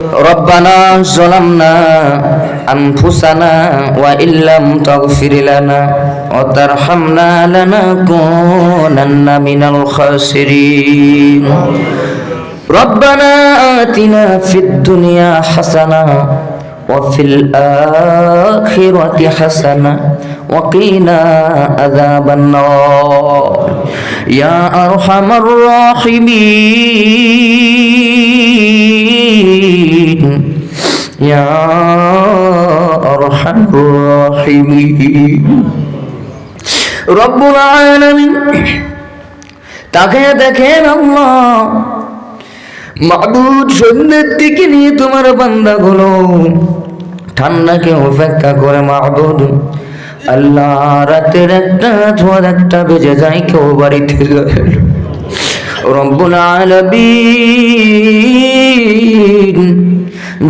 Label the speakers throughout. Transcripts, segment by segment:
Speaker 1: ربنا ظلمنا أنفسنا وإن لم تغفر لنا وترحمنا لنكونن من الخاسرين ربنا آتنا في الدنيا حسنة وفي الآخرة حسنة وقنا عذاب النار يا أرحم الراحمين يا أرحم الراحمين رب العالمين তাকিয়ে দেখেন আল্লাহ মাবুদ সন্ধ্যের দিকে নিয়ে তোমার বান্দাগুলো ঠান্ডাকে উপেক্ষা করে মাবুদ আল্লাহ রাতের একটা বেজে যায় কেউ বাড়িতে যায় রব্বুল আলামিন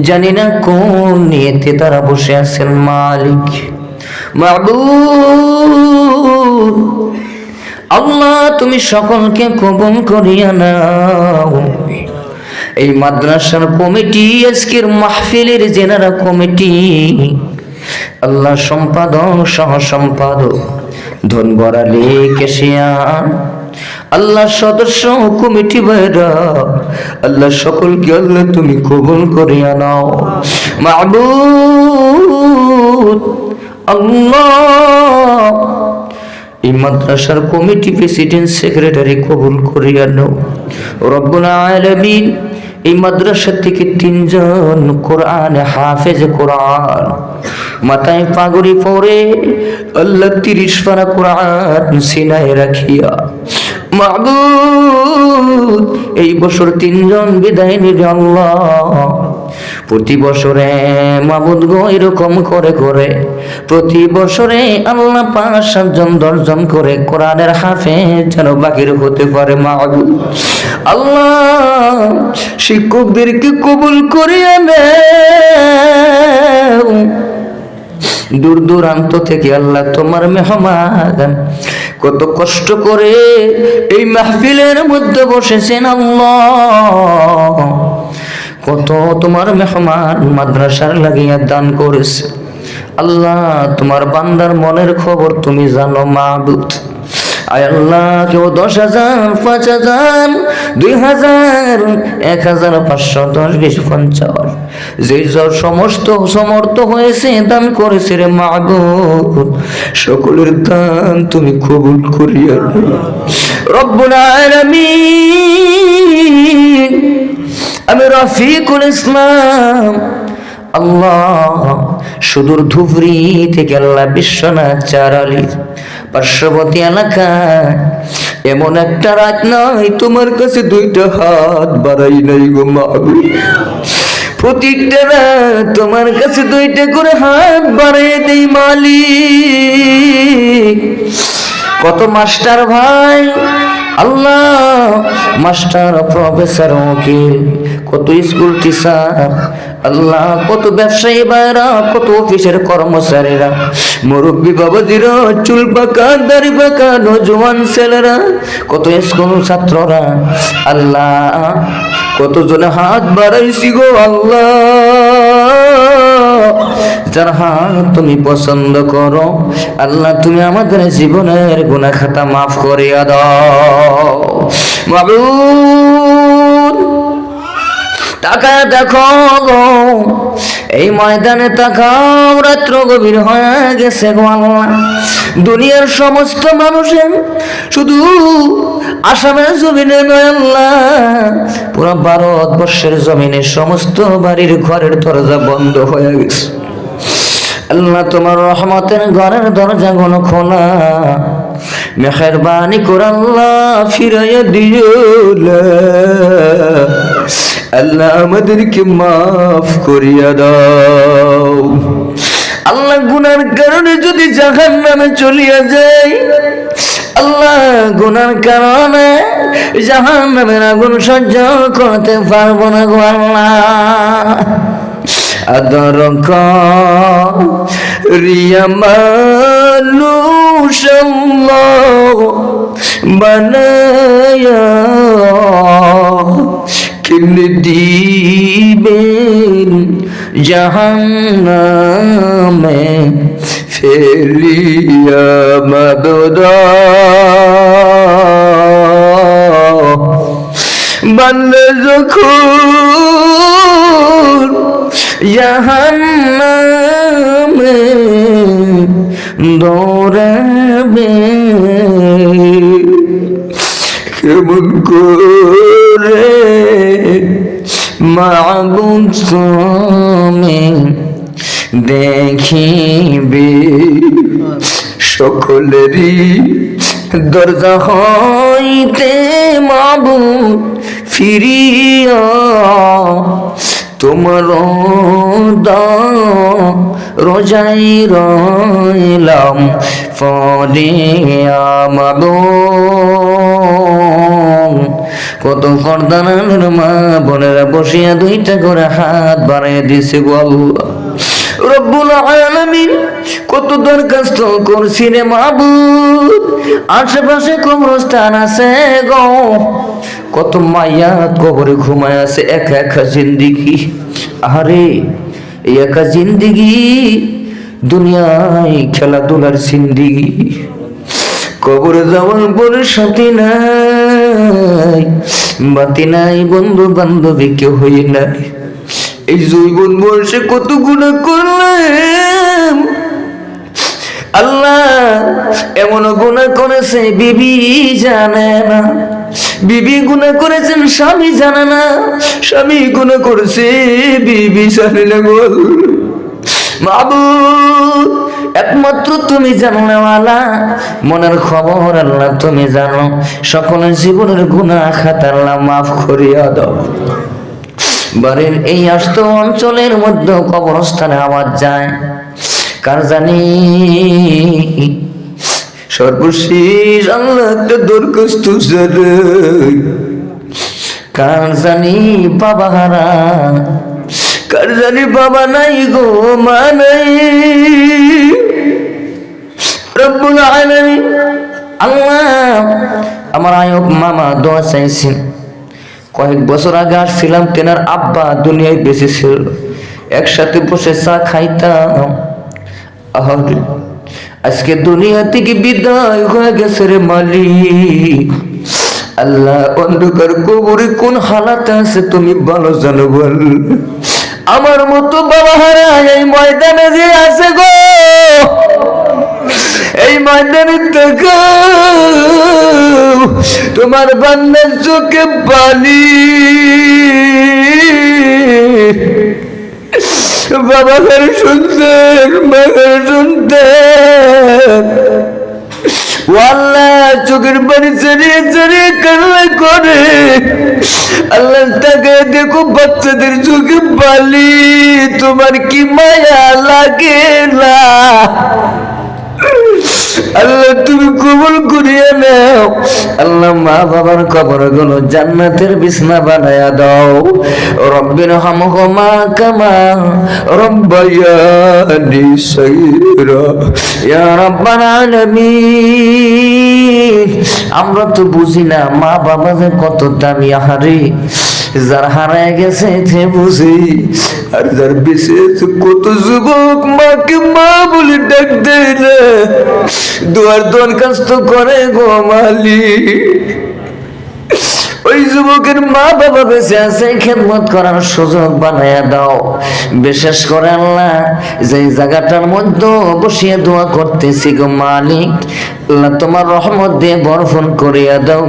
Speaker 1: জানি না কোন নিয়তে তারা বসে আছেন মালিক মাবুদ আল্লাহ তুমি সকলকে কবুল করিয়া নাও এই মাদ্রাসার কমিটি আজকের মাহফিলের জেনারা কমিটি আল্লাহ সম্পাদক সহ সম্পাদক ধনবরালি কেশিয়ান আল্লাহ সদস্য কমিটি ভাইরা আল্লাহ সকলকে আল্লাহ তুমি কবুল করিয়া নাও মাবুদ আল্লাহ এই মাদ্রাসার কমিটি প্রেসিডেন্ট সেক্রেটারি কবুল করিয়া নাও রব্বুল আলামিন এই মাদ্রাসা থেকে 3 জন কোরআন হাফেজ কোরআন মাথায় পাগড়ি পরে আল্লাহ 30 পারা কোরআন সিনায় রাখিয়া মাবুদ এই বছর 3 জন বিদায় নিবে আল্লাহ প্রতি বছরে মাবুদ গো এরকম করে করে প্রতি বছরে আল্লাহ 5-7 জন 10 জন করে কোরআনের হাফেজ যেন বাকির হতে পারে মাবুদ আল্লাহ শিক্ষকদেরকে কবুল করিয়া নাও দূর দূরান্ত থেকে আল্লাহ তোমার মেহমান কত কষ্ট করে এই মাহফিলের মধ্যে বসেছেন আল্লাহ কত তোমার মেহমান মাদ্রাসার লাগিয়া দান করেছে আল্লাহ তোমার বান্দার মনের খবর তুমি জানো মাবুদ আয় আল্লাহ কেউ 10,000 5,000 2,000 1,510 20 50 যে যার সমস্ত সমর্থ হয়েছে দান করেছে রে মাবুদ সকলের দান তুমি কবুল করিয়া রব্বুল আলামিন আমি রফিকুল ইসলাম আল্লাহ সুদূর ধুবড়ি থেকে আল্লাহ বিশ্বনাথ চারালি পার্শ্ববর্তী এলাকায় এমন একটা রাত নাই তোমার কাছে 2টা হাত বাড়াই নাই গো মাবুদ প্রত্যেকটা রাত তোমার কাছে 2টা করে হাত বাড়াই দেই মালিক কত মাস্টার ভাই আল্লাহ মাস্টার প্রফেসর উকিল কত স্কুল টিচার আল্লাহ কত ব্যবসায়ী ভাইরা কত অফিসের কর্মচারীরা মুরব্বী বাবাজিরা চুল পাকা দাড়ি পাকা নজওয়ান ছেলেরা কত স্কুল ছাত্ররা আল্লাহ কত জনে হাত বাড়াইছি গো আল্লাহ যার হাত তুমি পছন্দ করো আল্লাহ তুমি আমাদের জীবনের গুনাহ খাতা মাফ করিয়া দাও মাবুদ তাকায় দেখো গো এই ময়দানে তাকাও রাত্র গভীর হয়ে গেছে গো আল্লাহ দুনিয়ার সমস্ত মানুষের শুধু আসামের জমিনে নয় আল্লাহ পুরো ভারতবর্ষের জমিনে সমস্ত বাড়ির ঘরের দরজা বন্ধ হয়ে গেছে আল্লাহ তোমার রহমতের ঘরের দরজা গুলো খোলা মেহেরবানি করে আল্লাহ ফিরাইয়া দিও আল্লাহ আমাদেরকে মাফ করিয়া দাও আল্লাহ গুনার কারণে যদি জাহান্নামে চলিয়া যাই আল্লাহ গুনার কারণে জাহান্নামের আগুন সহ্য করতে পারবো না গো আল্লাহ আদর করিয়া মানুষ বানায়া কি দিবেন জাহান্নামে ফেলিয়া মাবুদ বান্দা যখন জাহান্নামে দৌড়াবে কেমন করে মাবুদ তুমি দেখিবে সকলেরই দরজা হইতে মাবুদ ফিরিয়া তোমার রোজাই রইলাম ফরিয়া মাবুদ। কত পর্দানার মা বোনেরা বসিয়া দুইটা করে হাত বাড়াইয়া দিছে গো আল্লাহ রব্বুল আলামিন। কত দরখাস্ত করছি রে মাবুদ, আশেপাশে কবরস্থান আছে গো, কত মাইয়া কবরে ঘুমায় আছে একা একা জিন্দিগি। আরে এই একা জিন্দিগি দুনিয়ায় খেলাধুলার জিন্দিগি, কবরে যাওয়ার পরে সাথী নাই বাতি নাই বন্ধু বান্ধবী কেউ হই নাই। এই যৌবন বয়সে কত গুনাহ করলাম আল্লাহ, এমন গুনাহ করেছে বিবি জানে না, বিবি গুনাহ করেছেন স্বামী জানে না, স্বামী গুনাহ করেছে বিবি জানে না। বল মাবুদ একমাত্র তুমি জাননেওয়ালা, মনের খবর আল্লাহ তুমি জানো, সকলের জীবনের গুনাহ খাতা আল্লাহ মাফ করিয়া দাও। বাড়ির এই আস্ত অঞ্চলের মধ্যে কবরস্থানে আওয়াজ যায় কার জানি, সর্বশেষ আল্লাহ একটা দরখাস্ত কার জানি বাবা হারা, কার জানি বাবা নাই গো মা নাই। রব্বুল আলামিন আল্লাহ আমার আয়ব মামা দোয়া চাইছেন, কয়েক বছর আগে আসছিলাম, তেনার আব্বা দুনিয়ায় বেঁচে ছিল, একসাথে বসে চা খাইতাম। আজকে দুনিয়া থেকে বিদায় হয়ে গেছে রে মালিক। আল্লাহ অন্ধকার কবরে কোন হালাতে আছে তুমি ভালো জানো। বল আমার মতো বাবা হারা এই ময়দানে যে আছে গো, এই ময়দানে তোমার বান্দার চোখে পানি, বাবা ঘর শুনতেন মা ঘর শুনতেন, আল্লাহ চোখের পানি চড়িয়ে চড়িয়ে কান্না করে। আল্লাহ তাকে দেখো বাচ্চাদের চোখে পানি, তোমার কি মায়া লাগে না? আল্লাহ তুমি কবুল করিয়া নাও। আল্লাহ মা বাবার কবর গুলো জান্নাতের বিছনা বানায়া দাও। রব্বির হামহুমা কামা রব্বায়ানি সগীরা ইয়া রাব্বাল আলামিন। আমরা তো বুঝি না মা বাবা যে কত দামি। আহারে যার হারায় গেছে সে বুঝি, আর যার বেঁচে আছে কত যুবক মাকে মা বলে ডাক দেয় না, দুয়ার দরখাস্ত করে গো মালিক। ওই যুবকের মা বাবা বেঁচে আছে, খেদমত করার সুযোগ বানায়া দাও। বিশেষ করে আল্লাহ যে জায়গাটার মধ্যে বসিয়ে দোয়া করতেছি গো মালিক, আল্লাহ তোমার রহমত দিয়ে বরফন করিয়া দাও।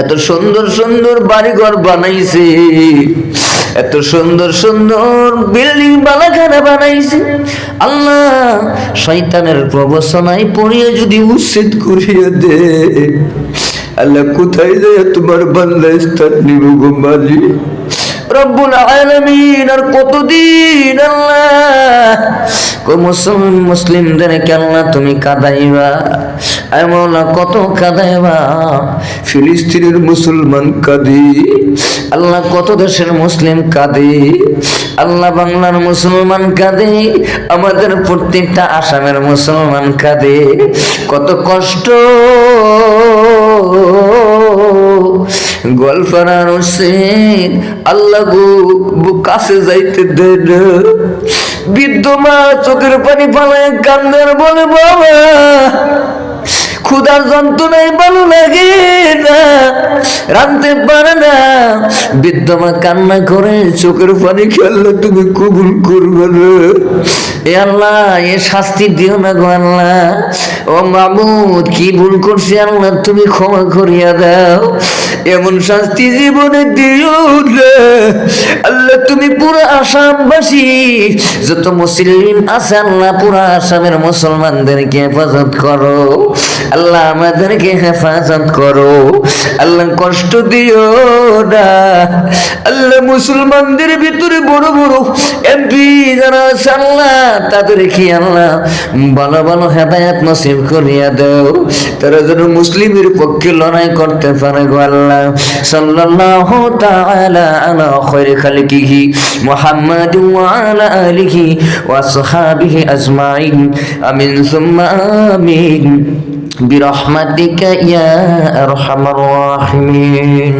Speaker 1: এত সুন্দর সুন্দর বাড়িঘর বানাইছে, এত সুন্দর সুন্দর বিল্ডিং বালাখানা বানাইছে। আল্লাহ শয়তানের প্রবচনায় পড়িয়ে যদি উচ্ছেদ করিয়া দে, আল্লাহ কোথায় যায় তোমার বান্দা স্থান নিব গো মালিক। রব্বুল আলামিন আর কতদিন আল্লাহ মুসলিমদেরকে আল্লাহ তুমি কাঁদাইবা, এমন কত কাঁদাইবা। ফিলিস্তিনের মুসলমান কাঁদি, আল্লাহ কত দেশের মুসলিম কাঁদি, আল্লাহ বাংলার মুসলমান কাঁদে, আমাদের প্রত্যেকটা আসামের মুসলমান কাঁদে। কত কষ্ট গোয়ালপাড়ার হোসেন আল্লাহ গো কাছে যাইতে দেয় না। বৃদ্ধ মা চোখের পানি ফালায় কান্দার বলে বাবা ক্ষুধার যন্ত্রণায় ভালো লাগে না, রাঁধতে পারে না। বৃদ্ধ মা কান্না করে চোখের পানি খেললে তুমি কবুল করবে না। এ আল্লাহ এ শাস্তি দিও না গো আল্লাহ। ও মাবুদ কি ভুল করছি আল্লাহ তুমি ক্ষমা করিয়া দাও। এমন শাস্তি জীবনে দিও না আল্লাহ। তুমি পুরো আসামবাসী যত মুসলিম আছে আল্লাহ পুরো আসামের মুসলমানদেরকে হেফাজত করো আল্লাহ, আমাদেরকে হেফাজত করো আল্লাহ। কষ্ট দিও না আল্লাহ। মুসলমানদের ভিতরে বড় বড় এমপি যারা আছে আল্লাহ তাদেরকে আল্লাহ ভালো ভালো হেদায়েত নসিব করিয়া দাও, তারা যেন মুসলিমের পক্ষে লড়াই করতে পারে গো আল্লাহ। সাল্লাল্লাহু তাআলা আলা খায়রি খালকিহি মুহাম্মাদ ওয়া আলা আলিহি ওয়া আসহাবিহি আজমাইন আমিন সুম্মা আমিন বিরহমাতিকা ইয়া আরহামার রাহিমিন।